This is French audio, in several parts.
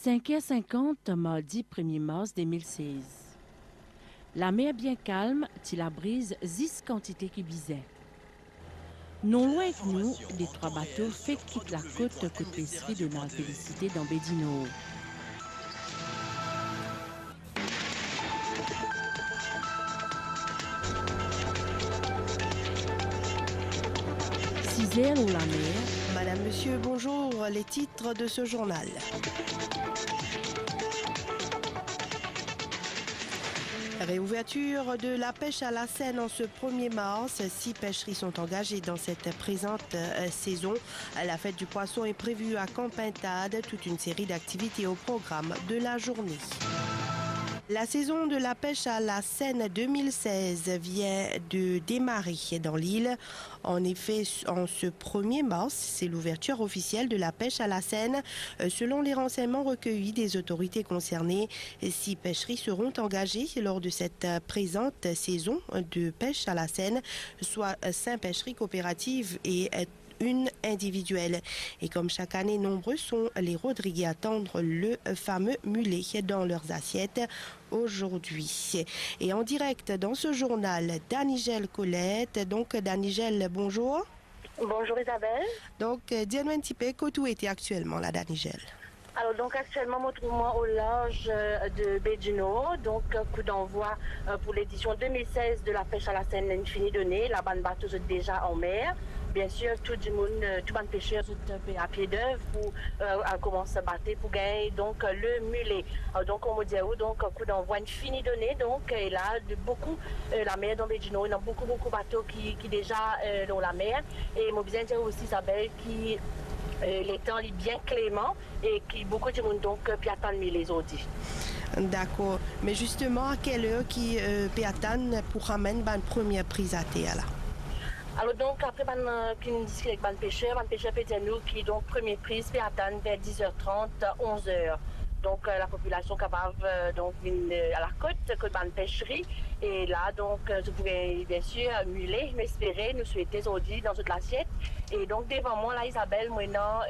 5h50, mardi 1er mars 2016. La mer bien calme, ti la brise, zis quantité qui bisait. Non loin que nous, les trois bateaux fait quitte la côte pêcherie de la Félicité dans Bédino. Heures ou la mer. Madame, Monsieur, bonjour. Les titres de ce journal. Réouverture de la pêche à la Seine en ce 1er mars. 6 pêcheries sont engagées dans cette présente saison. La fête du poisson est prévue à Campintade. Toute une série d'activités au programme de la journée. La saison de la pêche à la Seine 2016 vient de démarrer dans l'île. En effet, en ce 1er mars, c'est l'ouverture officielle de la pêche à la Seine. Selon les renseignements recueillis des autorités concernées, 6 pêcheries seront engagées lors de cette présente saison de pêche à la Seine, soit 5 pêcheries coopératives et une individuelle. Et comme chaque année, nombreux sont les Rodrigués à tendre le fameux mulet dans leurs assiettes aujourd'hui. Et en direct dans ce journal, Danigel Colette. Donc, Danigel, bonjour. Bonjour Isabelle. Donc, dis-nous un petit peu, où était actuellement la Danigel? Alors donc actuellement, je me trouve au large de Bédino, donc coup d'envoi pour l'édition 2016 de la pêche à la Seine Infinie donnée. La bande bateau est déjà en mer. Bien sûr, tout le monde, tout le monde pêcheur est à pied d'œuvre pour commencer à battre pour gagner donc le mulet. Donc on me dit donc coup d'envoi Infinie donnée. Donc et là de beaucoup la mer dans Bédino, il y a beaucoup de bateaux qui déjà dans la mer. Et moi bien dire aussi Isabelle qui les temps est bien clément et qui beaucoup de monde donc puis attendre les audits. D'accord. Mais justement, à quelle heure qui peut attendre pour ramener une première prise à terre là? Alors donc après qui nous discute avec le pêcheur peut dire nous qui donc première prise peut attendre vers 10h30, 11h. Donc la population capable donc à la côte de pêcherie et là donc je pouvais bien sûr muler, m'espérer, nous souhaiter aujourd'hui dans toute l'assiette et donc devant moi là Isabelle maintenant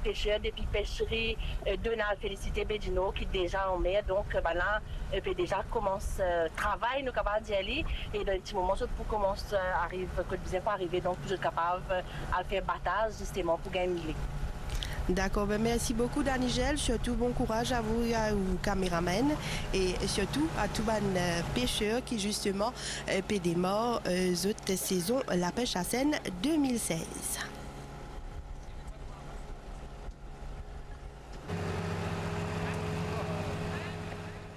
pêcheur depuis pêcherie de la Félicité Bédino qui est déjà en mer donc là peut déjà commence travail nous capable d'y aller et dans un petit moment pour commencer arrive que vous pas arriver donc vous êtes capable à faire battage justement pour gagner muler. D'accord, ben merci beaucoup Danigel, surtout bon courage à vous et aux caméramans et surtout à tous les pêcheurs qui justement paient des morts cette saison la pêche à Seine 2016.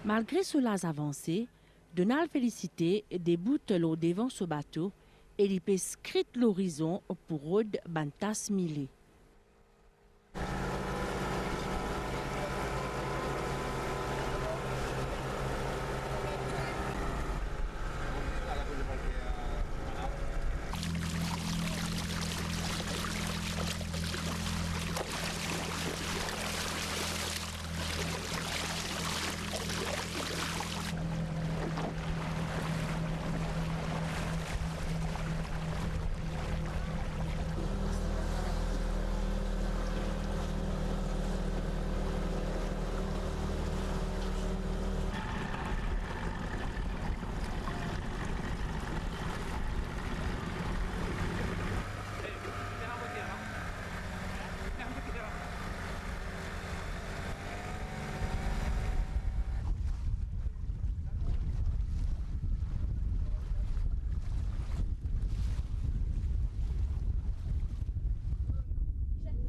Malgré cela avancées, Donald Félicité débute l'eau devant ce bateau et il peut scrire l'horizon pour Rod Bantas Millet.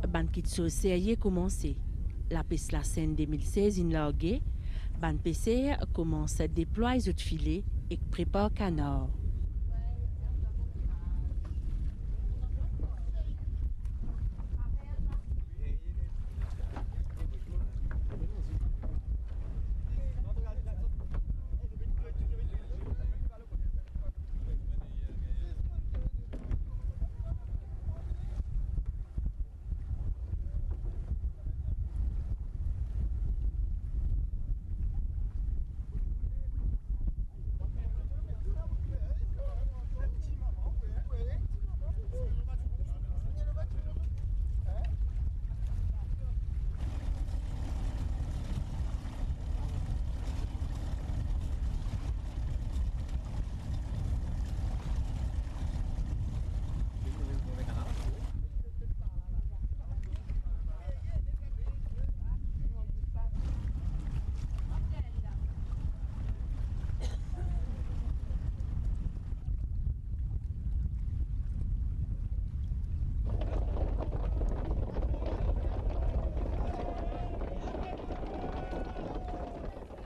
Ban kitso sérieux commencé. La pêche la Seine 2016 in largué. Ban PC commence à déployer les autres filets et prépare canard.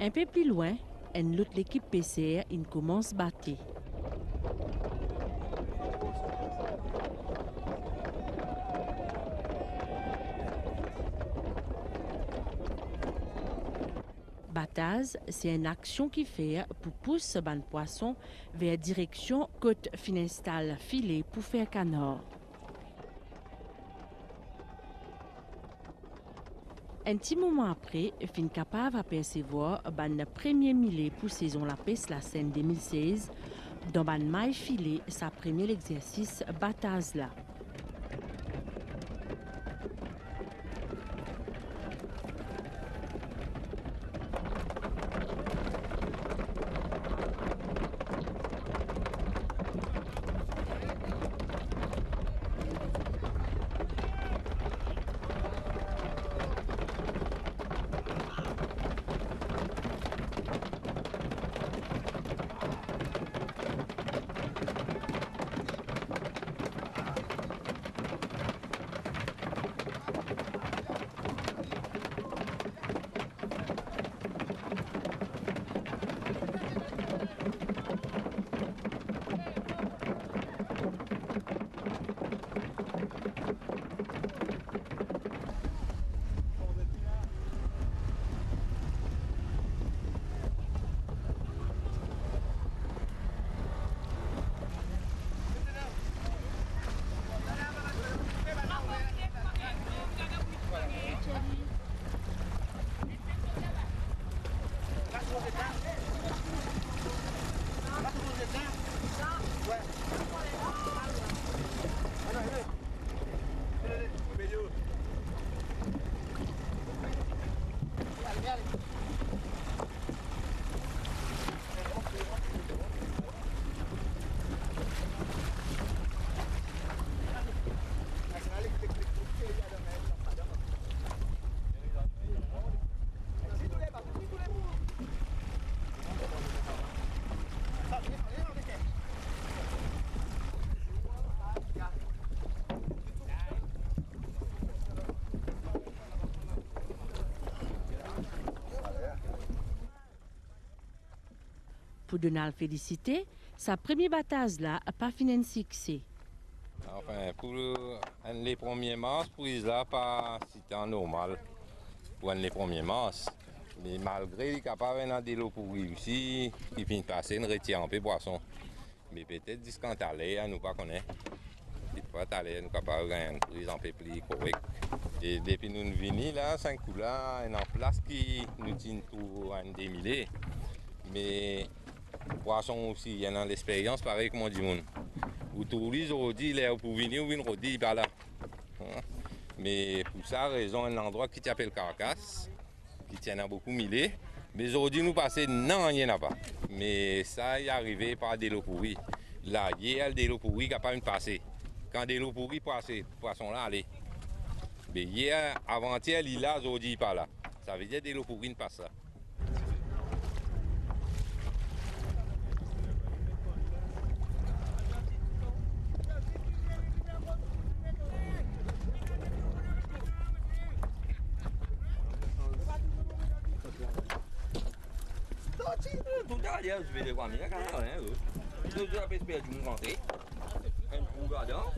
Un peu plus loin, une autre l'équipe PCR il commence à battre. Battage, c'est une action qui fait pour pousser ban poisson vers direction côte Finestal filet pour faire canard. Un petit moment après, fin capable à percevoir ban premier millet pour saison la pêche la scène 2016 dans ban maille filet sa premier exercice battage là. Pour donner la félicité, sa première bataille là n'a pas fini de succès. Enfin, pour les premiers mars, pour ils là, pas c'était normal pour les premiers mars. Mais malgré les capables dans des lots pourris aussi, qui finissent passer, ils retirent un peu poisson. Mais peut-être que quand t'allais, nous pas connaît. Des fois, t'allais, nous capables de prise un peu plus correct. Et depuis nous venons là, 5 coups là, il y a en place qui nous tient tout en démilé. Mais poisson aussi, il y en a l'expérience pareil comme on dit. Vous touristes aujourd'hui, il est pour venir ou une rodille par là. Mais pour ça, raison un endroit qui s'appelle Carcasse, qui tient à beaucoup millés. Mais aujourd'hui, nous passons, non, il n'y en a pas. Mais ça, il est arrivé par des lots pourris. Là, il y a des lots pourris qui n'ont pas passé. Quand des lots pourris passent, poisson là, allez. Mais hier, avant-hier, il est là, aujourd'hui, par là. Ça veut dire que des lots pourris ne passent pas. Je vais les voir, mais il y a quand même rien. Je vais espérer que vous rentrez. Un coup gardant.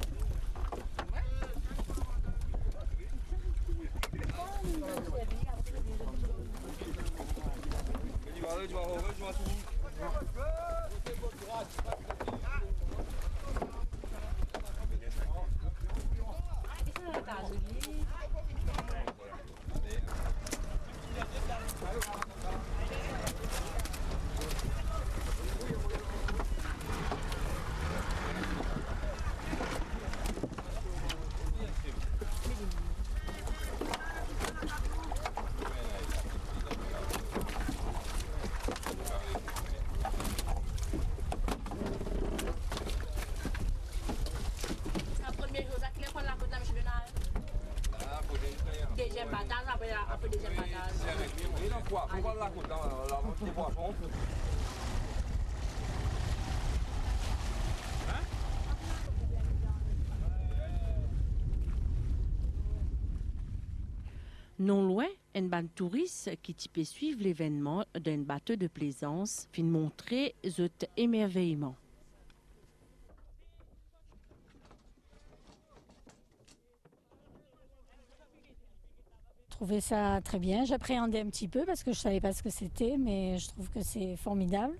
Tu vas tout. Deuxième bataille, après deuxième bataille. Et dans quoi? Faut voir la côte, la vente des poissons. Non loin, un ban touriste qui peut suivre l'événement d'un bateau de plaisance fin montrer zot émerveillement. Je trouvais ça très bien. J'appréhendais un petit peu parce que je ne savais pas ce que c'était, mais je trouve que c'est formidable.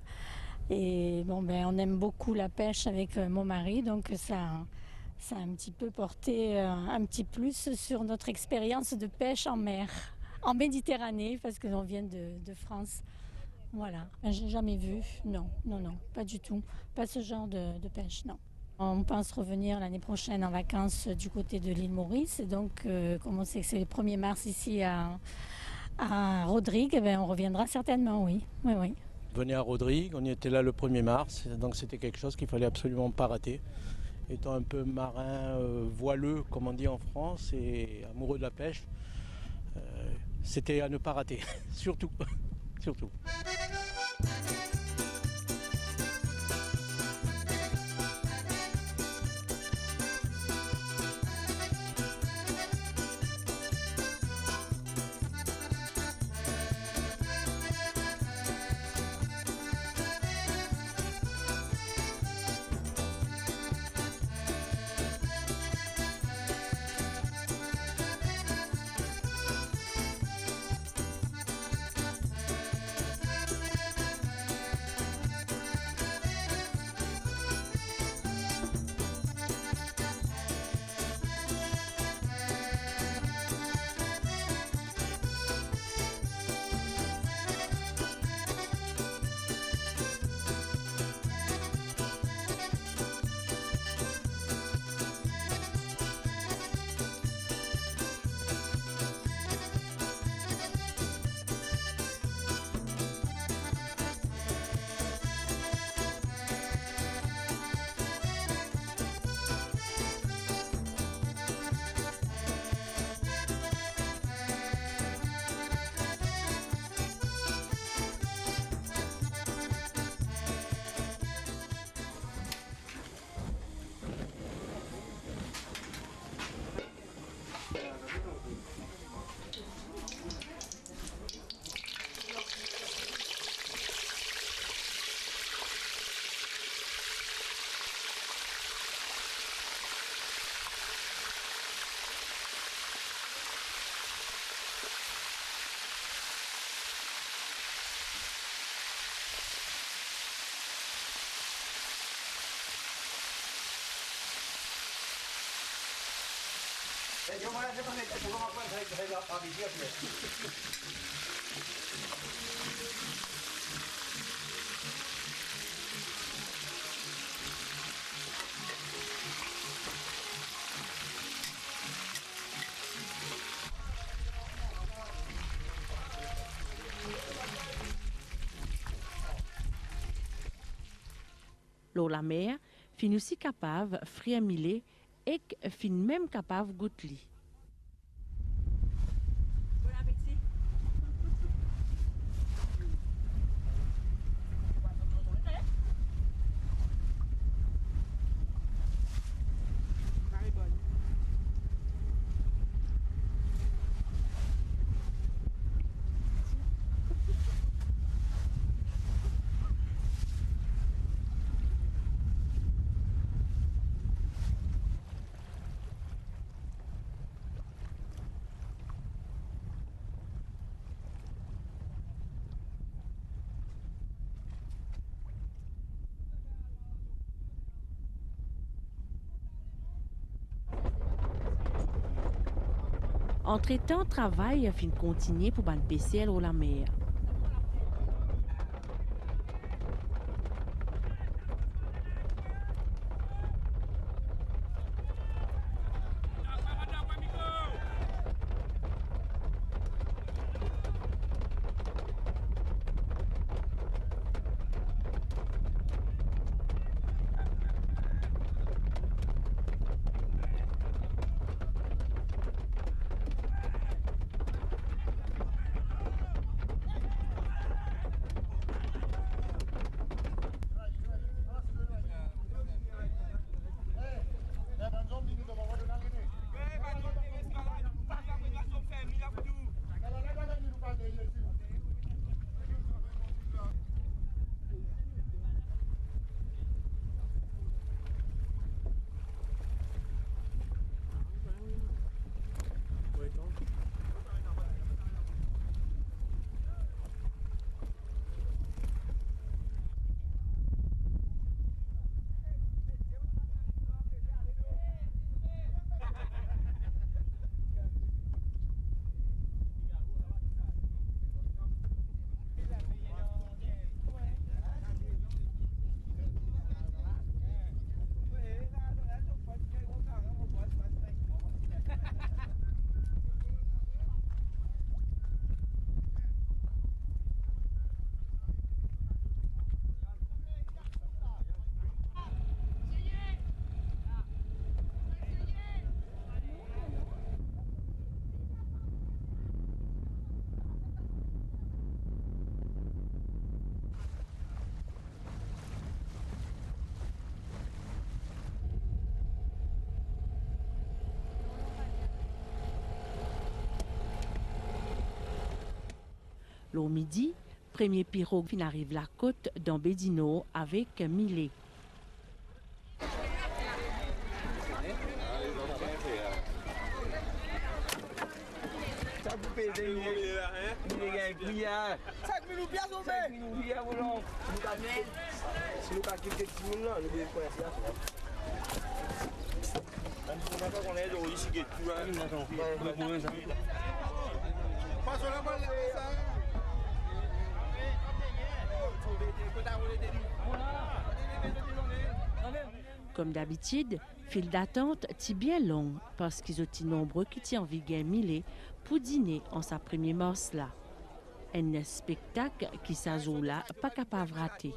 Et bon, on aime beaucoup la pêche avec mon mari, donc ça a un petit peu porté un petit plus sur notre expérience de pêche en mer, en Méditerranée, parce que l'on vient de France. Voilà, j'ai jamais vu, non, pas du tout, pas ce genre de pêche, non. On pense revenir l'année prochaine en vacances du côté de l'île Maurice, et donc comme on sait que c'est le 1er mars ici à Rodrigue, on reviendra certainement, oui. Venez à Rodrigue, on y était là le 1er mars, donc c'était quelque chose qu'il fallait absolument pas rater. Étant un peu marin voileux, comme on dit en France, et amoureux de la pêche, c'était à ne pas rater, surtout. L'eau la mer fin aussi capable frire mille et fin même capable goûter. Entre-temps, travail fin continuer pour ban PCR au la mer. L'au midi, premier pirogue fin arrive la côte dans Bédino avec Millet. Comme d'habitude, file d'attente est bien long parce qu'ils ont nombreux qui tient en vigueur Millet pour dîner en sa première mars là. Un spectacle qui s'ajoute là, pas capable de rater.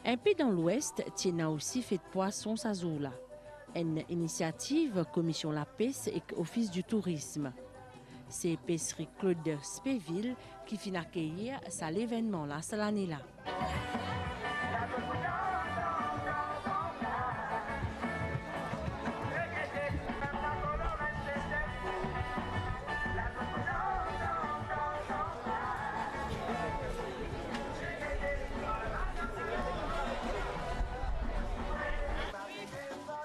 Un peu dans l'ouest, Tiena aussi fait de poisson Sazoula. Une initiative Commission La Pêche et Office du Tourisme. C'est l'épicerie Claude Spéville qui finit accueillir ça l'événement là, cette année-là.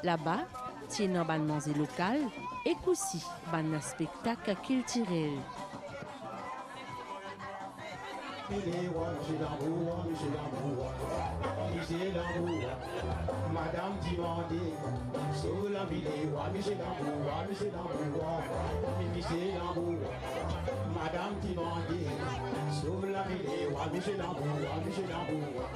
Là-bas, tiennent un manger local et aussi un spectacle culturel. Madame demandé, sur la vidéo, Michel Lambour, Michel Lambour, Michel Lambour. Madame demandé, sur la vidéo, Michel Lambour, Michel Lambour.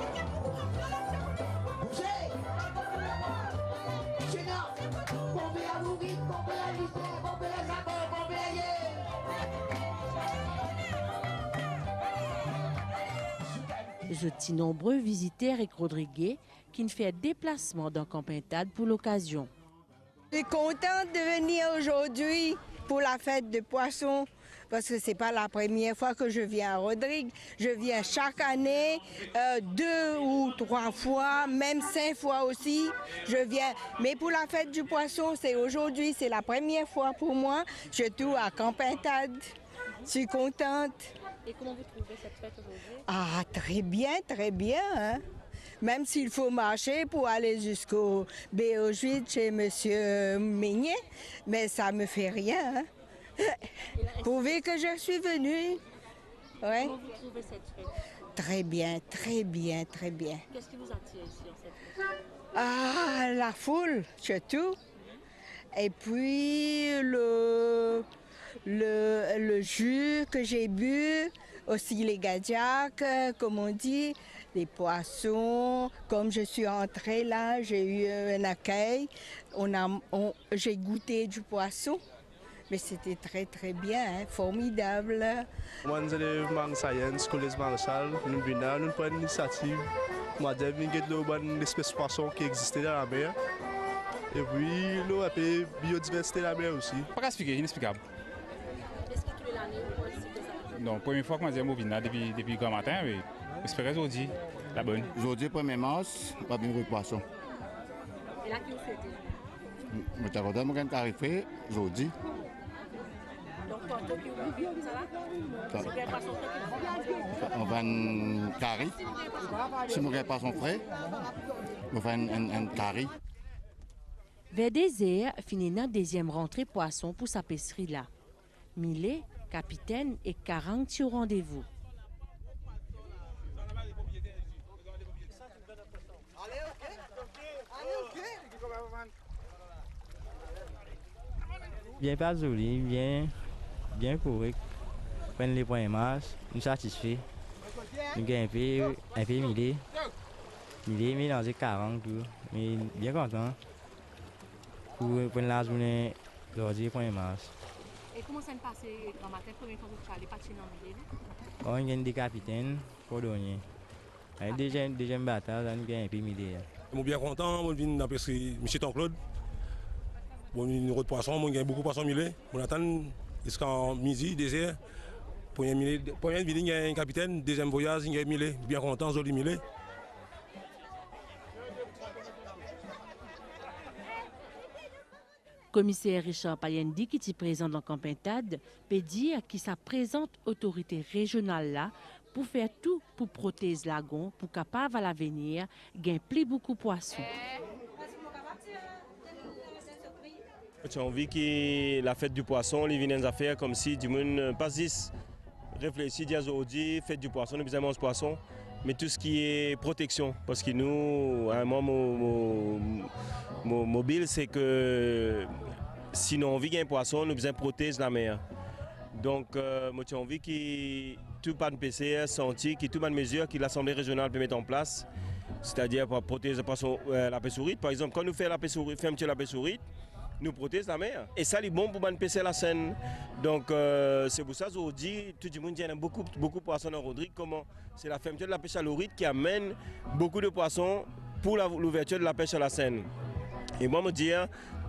Je suis nombreux visiteurs et Rodriguez qui ne fait déplacement dans Campintade pour l'occasion. Je suis contente de venir aujourd'hui pour la fête de poisson parce que ce n'est pas la première fois que je viens à Rodrigue. Je viens chaque année, 2 ou 3 fois, même 5 fois aussi. Je viens. Mais pour la fête du poisson, c'est aujourd'hui, c'est la première fois pour moi. Je suis à Campintade. Je suis contente. Et comment vous trouvez cette fête aujourd'hui? Ah, très bien. Hein? Même s'il faut marcher pour aller jusqu'au BO8 chez M. Mignet, mais ça ne me fait rien. Hein? Pourvu que je suis venue. Ouais. Comment vous trouvez cette fête? Très bien. Qu'est-ce qui vous attire ici en cette fête? Ah, la foule, surtout. Et puis le jus que j'ai bu, aussi les gadjaks, comme on dit, les poissons. Comme je suis entrée là, j'ai eu un accueil. J'ai goûté du poisson, mais c'était très bien, hein, formidable. Moi, je suis en science, collège Marshall. Nous prenons une initiative. Moi, je suis une espèce de poisson qui existait dans la mer. Et puis, nous avons la biodiversité de la mer aussi. Pas expliquer, inexplicable. Non, première fois que je viens là depuis grand matin, mais j'espère aujourd'hui la bonne. Aujourd'hui, 1er mars, pas bien de poisson. Et là, qui vous souhaitez? Je suis content de tarifé aujourd'hui. Donc, tantôt, qui vous ça va? C'est quel poisson frais? On va un curry. Si je pas poisson frais, on va un curry. Vers des heures, finit notre deuxième rentrée poisson pour sa pêcherie là. Millet, capitaine et 40 sur rendez-vous. Bien pas joli, bien correct. Prendre les points masse, nous satisfait. Nous gagnons un peu millé. Millé, mélangé 40 tout. Mais bien content. Pour prendre la journée, aujourd'hui, point masse. Et comment ça se passe grand matin, première fois que vous allez patiner en ville? On gagne des capitaines pour donner. Deuxième bataille, on gagne un peu millé. Je suis bien content, je viens d'appeler M. Jean-Claude. Bon, une route de poisson, je gagne beaucoup de poissons millés. On attend jusqu'à midi, désert. Première ville, il y a un capitaine. Deuxième voyage, il y a un millé. Bien content, joli millé. Commissaire Richard Payendi, qui est présent dans Campintade, peut dire qu'il sa présente autorité régionale là pour faire tout pour protéger le lagon, pour capable à l'avenir gagner plus beaucoup de poissons. J'ai envie que la fête du poisson, les viennent à faire comme si du monde pas juste réfléchit, dit aujourd'hui, fête du poisson, nous besoin de manger poisson, mais tout ce qui est protection, parce que nous, à un moment mobile, c'est que si nous envie un poisson, nous besoin protéger la mer. Donc, j'ai envie que tout pas de PCR senti, que toute bonne mesure que l'Assemblée régionale peut mettre en place, c'est-à-dire pour protéger la pêche-sourite. Par exemple, quand nous faisons la pêche-sourite, la pêche-sourite, nous protégeons la mer. Et ça, c'est bon pour pêcher la Seine. Donc, c'est pour ça qu'aujourd'hui, tout le monde dit qu'il y a beaucoup de poissons dans Rodrigue. C'est la fermeture de la pêche à l'orite qui amène beaucoup de poissons pour l'ouverture de la pêche à la Seine. Et moi, je dis,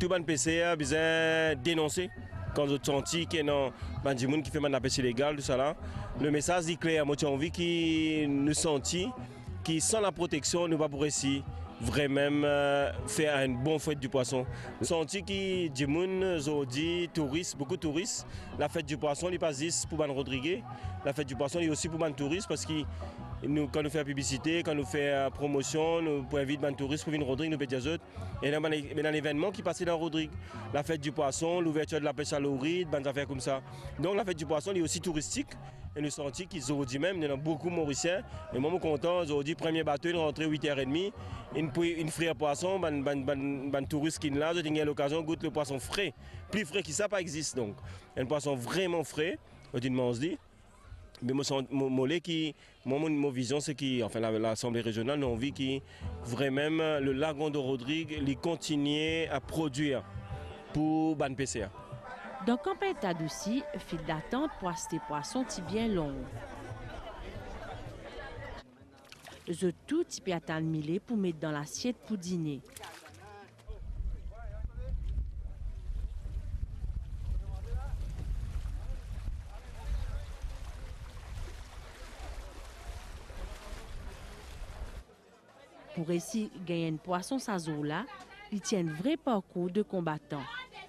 tout le monde a besoin de dénoncer. Quand je sens qu'il y a des gens qui font de la pêche illégale, tout ça là. Le message est clair. Moi, j'ai envie que nous sentions que sans la protection, nous ne pouvons pas réussir vraiment faire un bon fête du poisson. Nous sentons que des gens aujourd'hui, touristes, beaucoup de touristes, la fête du poisson n'est pas juste pour les Rodriguez. La fête du poisson est aussi pour les touristes parce que nous, quand nous faisons publicité, quand nous faisons promotion, nous pouvons inviter les touristes pour venir à Rodrigue, nous pouvons dire et dans l'événement qui passait dans Rodrigue, la fête du poisson, l'ouverture de la pêche à l'orite, des affaires comme ça. Donc la fête du poisson est aussi touristique. Et nous sentons qu'aujourd'hui même, il y en a beaucoup de Mauriciens. Et moi, je suis content, aujourd'hui, premier bateau, il est rentré 8h30. Une frire poisson, les touristes qui sont là, ils ont l'occasion de goûter le poisson frais. Plus frais que ça, pas existe donc. Un poisson vraiment frais, on se dit. Mais mon vision, c'est que enfin, l'Assemblée régionale a envie que vraiment le lagon de Rodrigue continue à produire pour les PCA. Dans Campintade aussi, file d'attente pour acheter poisson est bien long. Je tout peut attendre millé pour mettre dans l'assiette pour dîner. Pour essayer de gagner un poisson sa là, ils tiennent vrai parcours de combattants,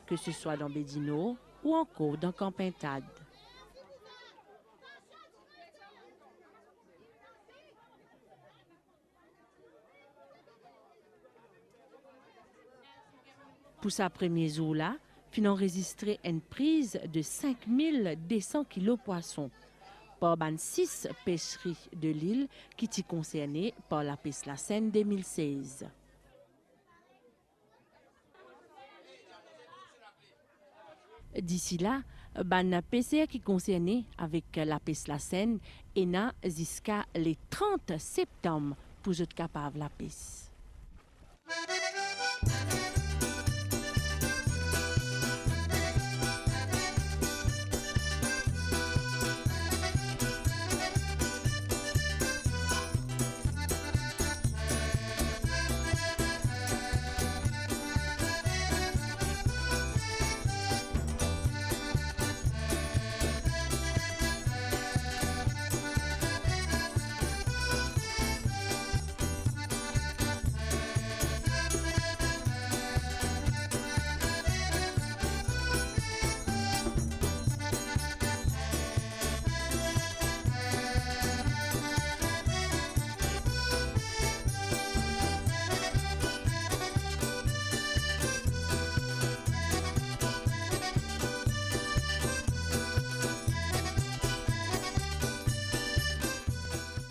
que ce soit dans Bédino ou encore dans Campintade. Pour sa première jour là, il a enregistré une prise de 5200 kg de poissons par 6 pêcheries de l'île qui étaient concernées par la pêche la Seine 2016. D'ici là, ban PCR qui concernait avec la pêche la Seine est jusqu'à le 30 septembre pour être capable la pêche.